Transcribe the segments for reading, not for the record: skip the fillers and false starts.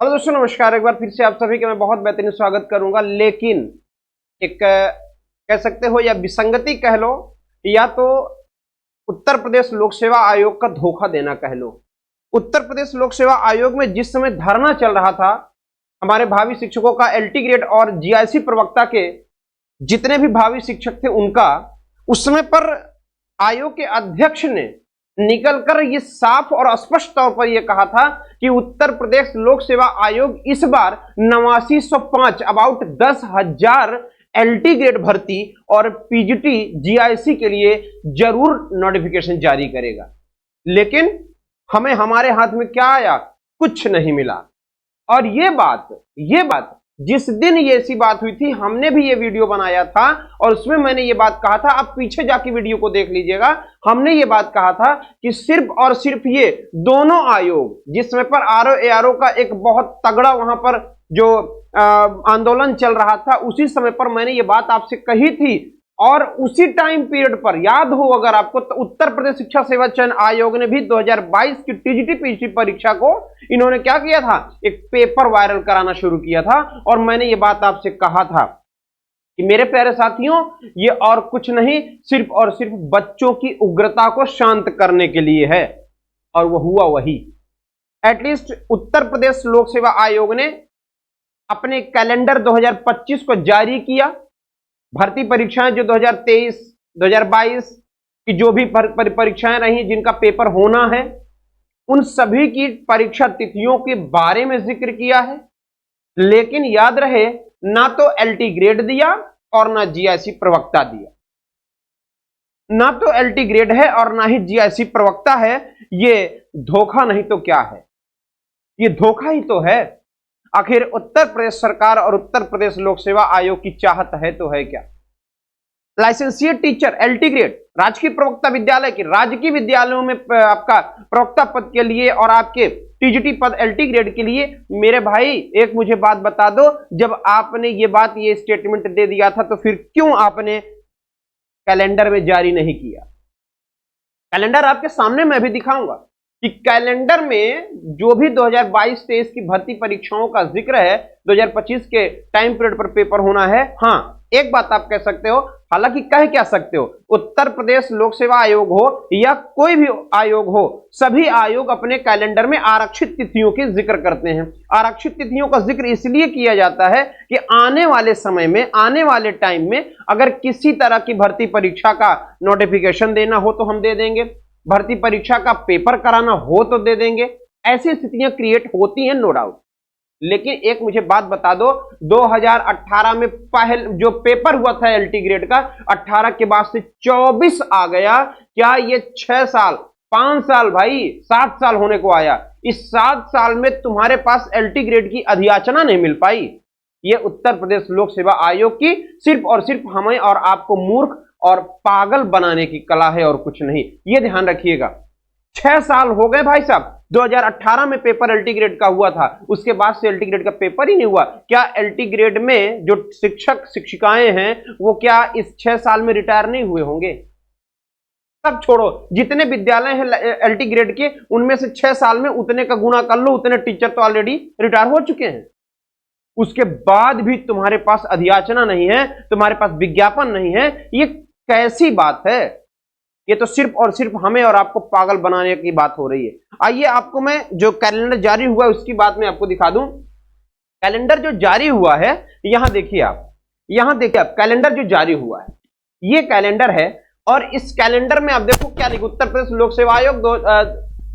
Hello दोस्तों, नमस्कार। एक बार फिर से आप सभी का मैं बहुत बेहतरीन स्वागत करूंगा। लेकिन एक कह सकते हो या विसंगति कह लो या तो उत्तर प्रदेश लोक सेवा आयोग का धोखा देना कह लो। उत्तर प्रदेश लोक सेवा आयोग में जिस समय धरना चल रहा था हमारे भावी शिक्षकों का, एलटी ग्रेड और जीआईसी प्रवक्ता के जितने भी भावी शिक्षक थे उनका, उस समय पर आयोग के अध्यक्ष ने निकलकर ये साफ और स्पष्ट तौर पर यह कहा था कि उत्तर प्रदेश लोक सेवा आयोग इस बार 8905 अबाउट 10,000 एलटी ग्रेड भर्ती और पीजीटी जीआईसी के लिए जरूर नोटिफिकेशन जारी करेगा। लेकिन हमें हमारे हाथ में क्या आया? कुछ नहीं मिला। और ये बात जिस दिन ये ऐसी बात हुई थी हमने भी ये वीडियो बनाया था और उसमें मैंने ये बात कहा था, आप पीछे जाके वीडियो को देख लीजिएगा। हमने ये बात कहा था कि सिर्फ और सिर्फ ये दोनों आयोग, जिस समय पर आरओ एआरओ का एक बहुत तगड़ा वहां पर जो आंदोलन चल रहा था, उसी समय पर मैंने ये बात आपसे कही थी। और उसी टाइम पीरियड पर याद हो अगर आपको, तो उत्तर प्रदेश शिक्षा सेवा चयन आयोग ने भी 2022 की टीजीटी पीजीटी परीक्षा को इन्होंने क्या किया था, एक पेपर वायरल कराना शुरू किया था। और मैंने ये बात आपसे कहा था कि मेरे प्यारे साथियों, ये और कुछ नहीं, सिर्फ और सिर्फ बच्चों की उग्रता को शांत करने के लिए है। और वो हुआ वही। एटलीस्ट उत्तर प्रदेश लोक सेवा आयोग ने अपने कैलेंडर 2025 को जारी किया। भर्ती परीक्षाएं जो 2023, 2022 की जो भी परीक्षाएं रही जिनका पेपर होना है, उन सभी की परीक्षा तिथियों के बारे में जिक्र किया है। लेकिन याद रहे, ना तो एलटी ग्रेड दिया और ना जीआईसी प्रवक्ता दिया। ना तो एलटी ग्रेड है और ना ही जीआईसी प्रवक्ता है। ये धोखा नहीं तो क्या है? ये धोखा ही तो है। आखिर उत्तर प्रदेश सरकार और उत्तर प्रदेश लोक सेवा आयोग की चाहत है तो है क्या? लाइसेंसिएट टीचर एलटी ग्रेड राजकीय प्रवक्ता विद्यालय के राजकीय विद्यालयों में आपका प्रवक्ता पद के लिए और आपके टीजीटी पद एलटी ग्रेड के लिए, मेरे भाई एक मुझे बात बता दो, जब आपने ये स्टेटमेंट दे दिया था तो फिर क्यों आपने कैलेंडर में जारी नहीं किया? कैलेंडर आपके सामने मैं भी दिखाऊंगा कि कैलेंडर में जो भी 2022-23 की भर्ती परीक्षाओं का जिक्र है, 2025 के टाइम पीरियड पर पेपर होना है। हाँ, एक बात आप कह सकते हो, हालांकि कह क्या सकते हो, उत्तर प्रदेश लोक सेवा आयोग हो या कोई भी आयोग हो, सभी आयोग अपने कैलेंडर में आरक्षित तिथियों के जिक्र करते हैं। आरक्षित तिथियों का जिक्र इसलिए किया जाता है कि आने वाले समय में, आने वाले टाइम में अगर किसी तरह की भर्ती परीक्षा का नोटिफिकेशन देना हो तो हम दे देंगे, भर्ती परीक्षा का पेपर कराना हो तो दे देंगे। ऐसी स्थितियां क्रिएट होती हैं, नो डाउट। लेकिन एक मुझे बात बता दो, 2018 में पहले जो पेपर हुआ था एलटी ग्रेड का, 18 के बाद से 24 आ गया। क्या ये 6 साल, 5 साल भाई, 7 साल होने को आया, इस 7 साल में तुम्हारे पास एलटी ग्रेड की अधियाचना नहीं मिल पाई? ये उत्तर प्रदेश लोक सेवा आयोग की सिर्फ और सिर्फ हमें और आपको मूर्ख और पागल बनाने की कला है और कुछ नहीं। ये ध्यान रखिएगा। 6 साल हो गए भाई साहब। 2018 में पेपर एलटी ग्रेड का हुआ था, उसके बाद से एलटी ग्रेड का पेपर ही नहीं हुआ। क्या एलटी ग्रेड में जो शिक्षक शिक्षिकाएं हैं वो क्या इस 6 साल में रिटायर नहीं हुए होंगे? सब छोड़ो, जितने विद्यालय हैं एलटी ग्रेड के, उनमें से 6 साल में उतने का गुणा कर लो, उतने टीचर तो ऑलरेडी रिटायर हो चुके हैं। उसके बाद भी तुम्हारे पास अधियाचना नहीं है, तुम्हारे पास विज्ञापन नहीं है। ये कैसी बात है? ये तो सिर्फ और सिर्फ हमें और आपको पागल बनाने की बात हो रही है। आइए आपको मैं जो कैलेंडर जारी हुआ है उसकी बात मैं आपको दिखा दूं। कैलेंडर जो जारी हुआ है, यहां देखिए आप, कैलेंडर जो जारी हुआ है ये कैलेंडर है। और इस कैलेंडर में आप देखो क्या लिखा, उत्तर प्रदेश लोक सेवा आयोग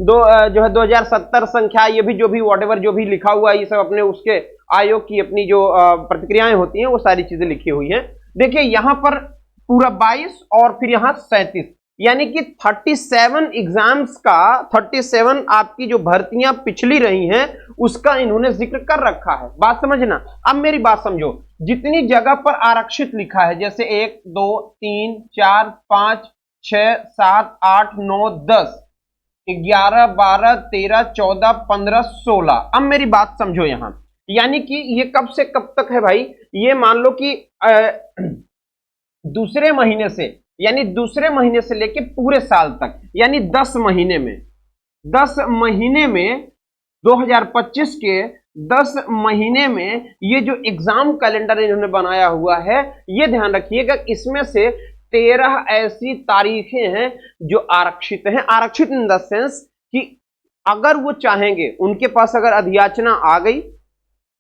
जो है 2070 संख्या, ये भी जो भी वॉटेवर जो भी लिखा हुआ है, ये सब अपने उसके आयोग की अपनी जो प्रतिक्रियाएं होती हैं वो सारी चीजें लिखी हुई हैं। देखिए यहां पर पूरा 22 और फिर यहां 37, यानी कि 37 एग्जाम्स का, 37 आपकी जो भर्तियां पिछली रही हैं उसका इन्होंने जिक्र कर रखा है। बात समझना। अब मेरी बात समझो, जितनी जगह पर आरक्षित लिखा है, जैसे 1 2 3 4 5 6 7 8 9 10 11 12 13 14 15 16, अब मेरी बात समझो यहां, यानी कि ये कब से कब तक है भाई? ये मान लो कि दूसरे महीने से, यानी दूसरे महीने से लेके पूरे साल तक, यानी 10 महीने में 2025 के 10 महीने में ये जो एग्जाम कैलेंडर इन्होंने बनाया हुआ है, ये ध्यान रखिएगा, इसमें से 13 ऐसी तारीखें हैं जो आरक्षित हैं। आरक्षित इन द सेंस कि अगर वो चाहेंगे, उनके पास अगर अधियाचना आ गई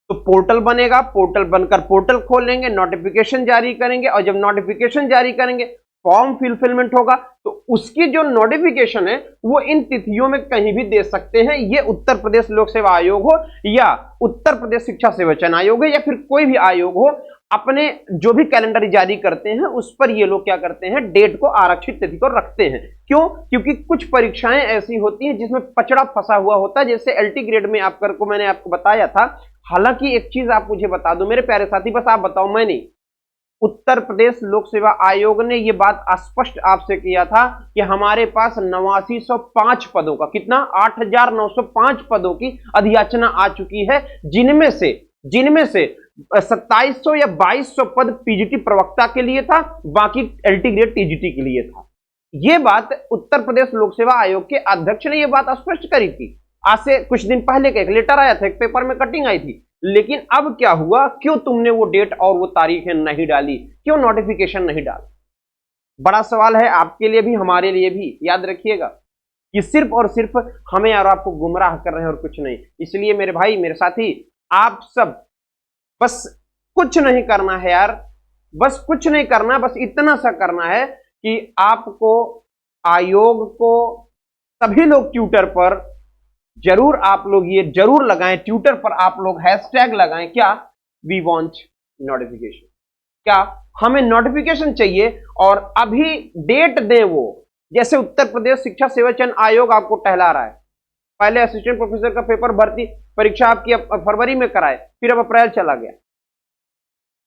तो पोर्टल बनेगा, पोर्टल बनकर पोर्टल खोलेंगे, नोटिफिकेशन जारी करेंगे, और जब नोटिफिकेशन जारी करेंगे फॉर्म फिलफिलमेंट होगा, तो उसकी जो नोटिफिकेशन है वो इन तिथियों में कहीं भी दे सकते हैं। ये उत्तर प्रदेश लोक सेवा आयोग हो या उत्तर प्रदेश शिक्षा सेवा चयन आयोग है या फिर कोई भी आयोग हो, अपने जो भी कैलेंडर जारी करते हैं उस पर ये लोग क्या करते हैं, डेट को, आरक्षित तिथि को रखते हैं। क्यों? क्योंकि कुछ परीक्षाएं ऐसी होती हैं जिसमें पचड़ा फंसा हुआ होता है, जैसे एलटी ग्रेड में आपको मैंने आपको बताया था। हालांकि एक चीज आप मुझे बता दो मेरे प्यारे साथी, बस आप बताओ, मैं नहीं, उत्तर प्रदेश लोक सेवा आयोग ने यह बात स्पष्ट आपसे किया था कि हमारे पास 8905 पदों का, कितना, 8905 पदों की अधियाचना आ चुकी है, जिनमें से 2700 या 2200 पद पीजीटी प्रवक्ता के लिए था, बाकी एलटी ग्रेड टीजीटी के लिए था। यह बात उत्तर प्रदेश लोक सेवा आयोग के अध्यक्ष ने यह बात स्पष्ट करी थी। आज से कुछ दिन पहले का एक लेटर आया था, एक पेपर में कटिंग आई थी। लेकिन अब क्या हुआ, क्यों तुमने वो डेट और वो तारीखें नहीं डाली, क्यों नोटिफिकेशन नहीं डाला? बड़ा सवाल है आपके लिए भी, हमारे लिए भी। याद रखिएगा कि सिर्फ और सिर्फ हमें और आपको गुमराह कर रहे हैं और कुछ नहीं। इसलिए मेरे भाई, मेरे साथी, आप सब बस कुछ नहीं करना है यार, बस कुछ नहीं करना, बस इतना सा करना है कि आपको, आयोग को, सभी लोग ट्विटर पर जरूर आप लोग ये जरूर लगाएं, ट्विटर पर आप लोग हैशटैग लगाएं, क्या, वी वांट नोटिफिकेशन, क्या हमें नोटिफिकेशन चाहिए, और अभी डेट दें वो। जैसे उत्तर प्रदेश शिक्षा सेवा चयन आयोग आपको टहला रहा है, पहले असिस्टेंट प्रोफेसर का पेपर भर्ती परीक्षा आपकी फरवरी में कराए, फिर अब अप्रैल चला गया,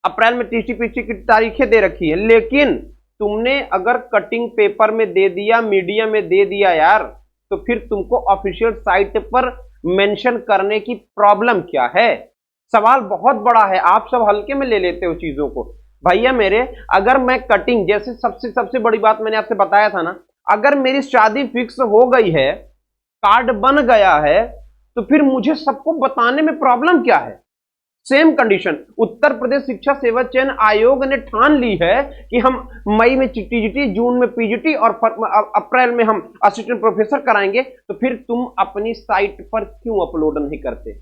अप्रैल में टीसी पीसी की तारीखें दे रखी है। लेकिन तुमने अगर कटिंग पेपर में दे दिया, मीडिया में दे दिया यार, तो फिर तुमको ऑफिशियल साइट पर मेंशन करने की प्रॉब्लम क्या है? सवाल बहुत बड़ा है, आप सब हल्के में ले लेते हो चीजों को। भैया मेरे, अगर मैं कटिंग, जैसे सबसे बड़ी बात मैंने आपसे बताया था ना, अगर मेरी शादी फिक्स हो गई है, कार्ड बन गया है, तो फिर मुझे सबको बताने में प्रॉब्लम क्या है? सेम कंडीशन उत्तर प्रदेश शिक्षा सेवा चयन आयोग ने ठान ली है कि हम मई में टीजीटी, जून में पीजीटी और अप्रैल में हम असिस्टेंट प्रोफेसर कराएंगे, तो फिर तुम अपनी साइट पर क्यों अपलोड नहीं करते?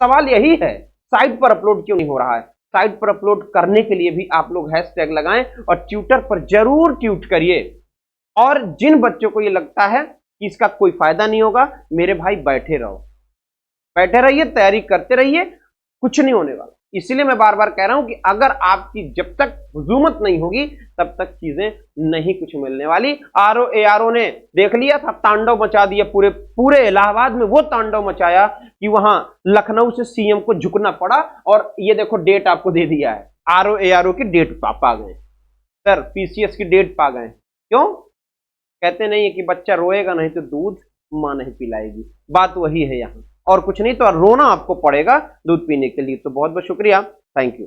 सवाल यही है, साइट पर अपलोड क्यों नहीं हो रहा है? साइट पर अपलोड करने के लिए भी आप लोग हैशटैग लगाएं और ट्विटर पर जरूर ट्वीट करिए। और जिन बच्चों को ये लगता है कि इसका कोई फायदा नहीं होगा, मेरे भाई बैठे रहो, बैठे रहिए, तैयारी करते रहिए, कुछ नहीं होने वाला। इसीलिए मैं बार बार कह रहा हूं कि अगर आपकी जब तक हुजूमत नहीं होगी तब तक चीजें नहीं कुछ मिलने वाली। आरओ एआरओ ने देख लिया था, तांडव मचा दिया, पूरे इलाहाबाद में वो तांडव मचाया कि वहां लखनऊ से सीएम को झुकना पड़ा। और ये देखो डेट आपको दे दिया है, आरओ एआरओ की डेट पा गए सर, पीसीएस की डेट पा गए। क्यों? कहते नहीं है कि बच्चा रोएगा नहीं तो दूध मां नहीं पिलाएगी, बात वही है यहाँ, और कुछ नहीं। तो रोना आपको पड़ेगा दूध पीने के लिए। तो बहुत बहुत शुक्रिया, थैंक यू।